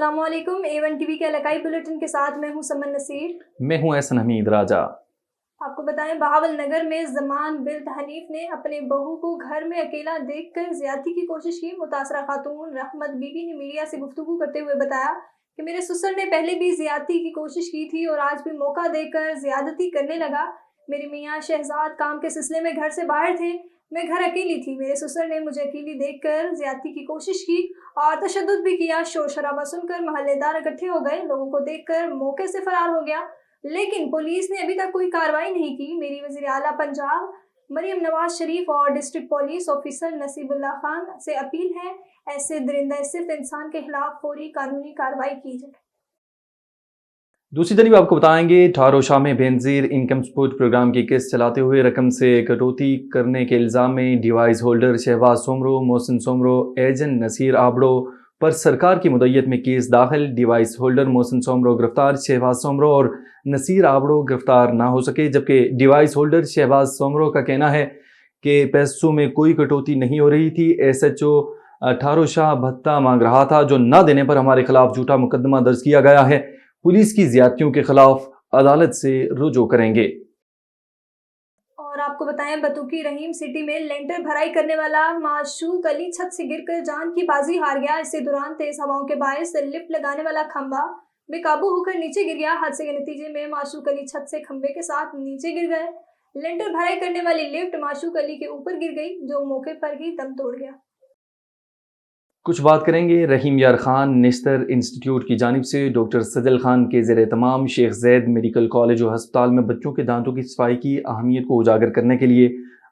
अस्सलाम वालेकुम। A1 TV के इलाकाई बुलेटिन के साथ मैं हूं समन नसीर। मैं हूं एहसन हमीद राजा। आपको बताएं, बहावल नगर में जमान बिल्त हनीफ ने अपने बहू को घर में अकेला देखकर ज्यादती की कोशिश की। मुतासरा खातून रहमत बीबी ने मीडिया से गुफ्तगू करते हुए बताया कि मेरे ससुर ने पहले भी ज्यादती की कोशिश की थी और आज भी मौका देकर ज्यादती करने लगा। मेरे मियाँ शहजाद काम के सिलसिले में घर से बाहर थे, मैं घर अकेली थी। मेरे ससुर ने मुझे अकेली देखकर ज्यादती की कोशिश की और तशद्दुद भी किया। शोर शराबा सुनकर मोहल्लेदार इकट्ठे हो गए। लोगों को देखकर मौके से फरार हो गया, लेकिन पुलिस ने अभी तक कोई कार्रवाई नहीं की। मेरी वज़ीर आला पंजाब मरियम नवाज शरीफ और district police officer Nasibullah Khan से अपील है, ऐसे दरिंदा सिर्फ इंसान के खिलाफ फौरी कानूनी कार्रवाई की जाए। दूसरी तरफ आपको बताएंगे, ठारोशाह में बेनजीर इनकम सपोर्ट प्रोग्राम की केस चलाते हुए रकम से कटौती करने के इल्ज़ाम में device holder Shahbaz Soomro, Mohsin Soomro, agent Naseer Abro पर सरकार की मुद्दत में केस दाखिल। डिवाइस होल्डर मोहसिन सोमरो गिरफ्तार, शहबाज सोमरो और नसीर आबड़ो गिरफ्तार ना हो सके, जबकि डिवाइस होल्डर शहबाज सोमरो का कहना है कि पैसों में कोई कटौती नहीं हो रही थी। SHO ठारोशाह भत्ता मांग रहा था, जो न देने पर हमारे खिलाफ झूठा मुकदमा दर्ज किया गया है। पुलिस की ज्यादतियों के खिलाफ अदालत से रुजू करेंगे। और आपको बताएं, बतूकी रहीम सिटी में लेंटर भराई करने वाला माशूक अली छत से गिरकर जान की बाजी हार गया। इसी दौरान तेज हवाओं के बायस लिफ्ट लगाने वाला खंभा बेकाबू होकर नीचे गिर गया। हादसे के नतीजे में माशूक अली छत से खंभे के साथ नीचे गिर गए। लेंटर भराई करने वाली लिफ्ट माशूक अली के ऊपर गिर गई, जो मौके पर ही दम तोड़ गया। कुछ बात करेंगे रहीम यार खान नेशनल इंस्टीट्यूट की जानिब से डॉक्टर सजल खान के ज़ेर तमाम शेख जैद मेडिकल कॉलेज और हस्पताल में बच्चों के दांतों की सफाई की अहमियत को उजागर करने के लिए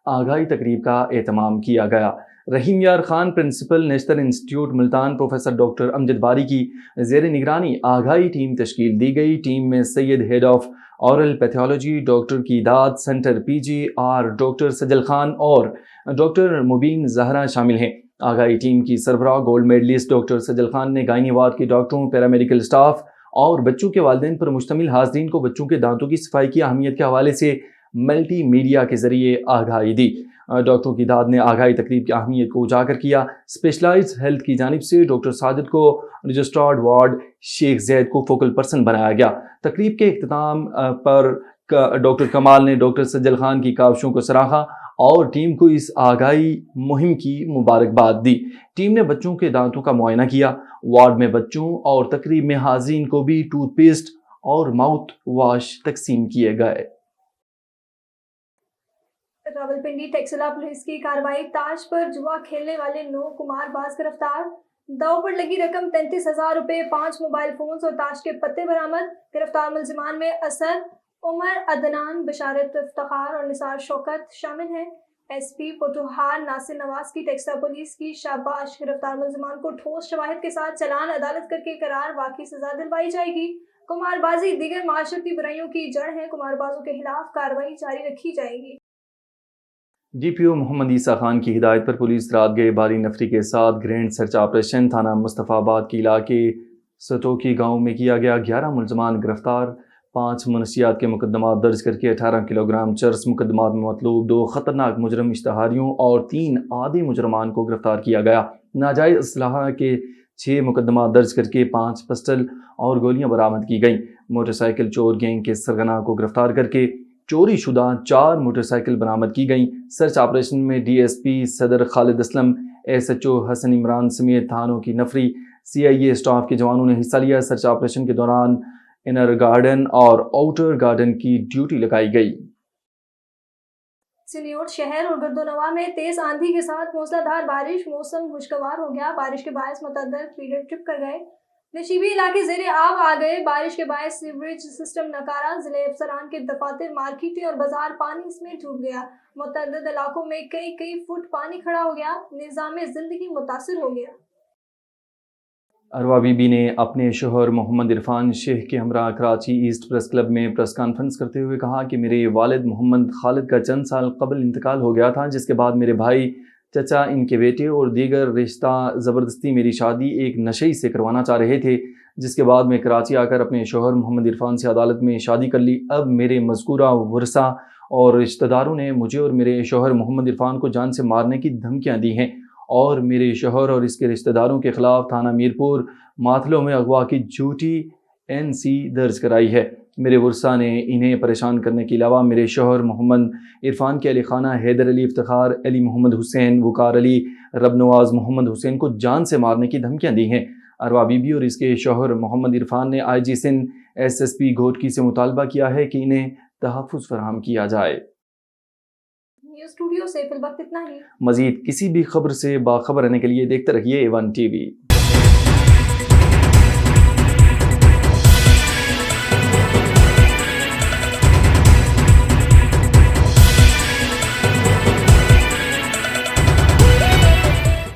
आगाही तकरीब का एहतमाम किया गया। Rahim Yar Khan principal national institute Multan professor doctor Amjad Bari की ज़ेर निगरानी आगाही टीम तश्कील दी गई। टीम में Syed head of oral pathology doctor कीदाद centre PGR doctor Sajal Khan और डॉक्टर मुबीन जहरा शामिल हैं। आगाही टीम की सरबराह gold medallist doctor Sajal Khan ने गायनी वार्ड के डॉक्टरों, पैरामेडिकल स्टाफ और बच्चों के वालिदैन पर मुश्तमिल हाज़रीन को बच्चों के दांतों की सफाई की अहमियत के हवाले से मल्टी मीडिया के जरिए आगाही दी। डॉक्टरों की दाद ने आगाही तकरीब की अहमियत को उजागर किया। स्पेशलाइज्ड हेल्थ की जानिब से डॉक्टर साजिद को रजिस्ट्रार्ड वार्ड शेख जैद को फोकल पर्सन बनाया गया। तकरीब के इख्तिताम पर डॉक्टर कमाल ने डॉक्टर सजल खान की काविशों को सराहा और टीम को इस आगाही मुहिम की मुबारकबाद दी। टीम ने बच्चों के दांतों का मुआयना किया। वार्ड में बच्चों और तकरीब में हाज़रीन को भी टूथपेस्ट और माउथ वॉश तकसीम किए गए। रावलपिंडी टेक्सला पुलिस की कार्रवाई, ताश पर जुआ खेलने वाले 9 कुमारबाज गिरफ्तार। दाव पर लगी रकम 33,000 रुपये, 5 मोबाइल फोन्स और ताश के पत्ते बरामद। गिरफ्तार मुलजिमान में असद, उमर, अदनान, बशारत इफ्तिखार और निसार शौकत शामिल हैं। SP पोटोहार नासिर नवाज की टेक्सला पुलिस की शाबाश। गिरफ्तार मुलजिमान को ठोस शवाहिद के साथ चलान अदालत करके करार वाकई सजा दिलवाई जाएगी। कुमारबाजी दीगर माशरती बुराइयों की जड़ है। कुमारबाजों के खिलाफ कार्रवाई जारी रखी जाएगी। DPO मोहम्मद ईसा खान की हिदायत पर पुलिस रात गए बारी नफरी के साथ ग्रैंड सर्च ऑपरेशन थाना मुस्तफ़ाबाद के इलाके सतोकी गांव में किया गया। 11 मुलजमान गिरफ्तार, 5 मनशियात के मुकदमा दर्ज करके 18 किलोग्राम चर्स मुकदमा में मतलूब 2 खतरनाक मुजरम इश्तहारियों और 3 आदि मुजरमान को गिरफ्तार किया गया। नाजायज़ असलहा के 6 मुकदमा दर्ज करके 5 पिस्टल और गोलियां बरामद की गई। मोटरसाइकिल चोर गैंग के सरगना को गिरफ्तार करके चोरी शुदा 4 मोटरसाइकिल बरामद की गई। सर्च ऑपरेशन में DSP सदर खालिद असलम, SHO हसन इमरान समेत थानों की नफरी CIA स्टाफ के जवानों ने हिस्सा लिया। सर्च ऑपरेशन के दौरान इनर गार्डन और आउटर गार्डन की ड्यूटी लगाई गई। सिल्योट शहर और गर्दोनवा में तेज आंधी के साथ मूसलाधार बारिश, मौसम खुशगवार हो गया। बारिश के बायस मुतअद्दिद फीडर ट्रिप कर गए, नशीबी इलाके ज़ेरे आब आ गए। बारिश के बायस सीवरेज सिस्टम नकारा, जिले अफसरान के दफातर, मार्केटें और बाजार पानी इसमें डूब गया। मुतअद्दिद इलाकों में कई फुट पानी खड़ा हो गया, निज़ाम जिंदगी मुतासिर हो गया। अरवा बीबी ने अपने शोहर मोहम्मद इरफान शेख के हमरा कराची ईस्ट प्रेस क्लब में प्रेस कॉन्फ्रेंस करते हुए कहा कि मेरे वालिद मोहम्मद खालिद का चंद साल कबल इंतकाल हो गया था, जिसके बाद मेरे भाई, चचा, इनके बेटे और दीगर रिश्ता ज़बरदस्ती मेरी शादी एक नशई से करवाना चाह रहे थे, जिसके बाद मैं कराची आकर अपने शोहर मोहम्मद इरफान से अदालत में शादी कर ली। अब मेरे मज़कूरा वरसा और रिश्तेदारों ने मुझे और मेरे शोहर मोहम्मद इरफान को जान से मारने की धमकियाँ दी हैं اور میرے شوہر اور اس کے رشتہ داروں کے خلاف تھانہ میرپور ماتھلوں میں اغوا کی جھوٹی NC درج کرائی ہے۔ میرے ورثاء نے انہیں پریشان کرنے کے علاوہ میرے شوہر محمد عرفان کے علی خانہ حیدر علی افتخار علی محمد حسین وقار علی رب نواز محمد حسین کو جان سے مارنے کی دھمکیاں دی ہیں۔ اروا بی بی اور اس کے شوہر محمد عرفان نے IG سندھ SSP گھوٹکی سے مطالبہ کیا ہے کہ انہیں تحفظ فراہم کیا جائے۔ نیوز اسٹوڈیو سے فی الوقت اتنا ہی۔ مزید کسی بھی خبر سے باخبر رہنے کے لیے دیکھتے رہیے A1 TV۔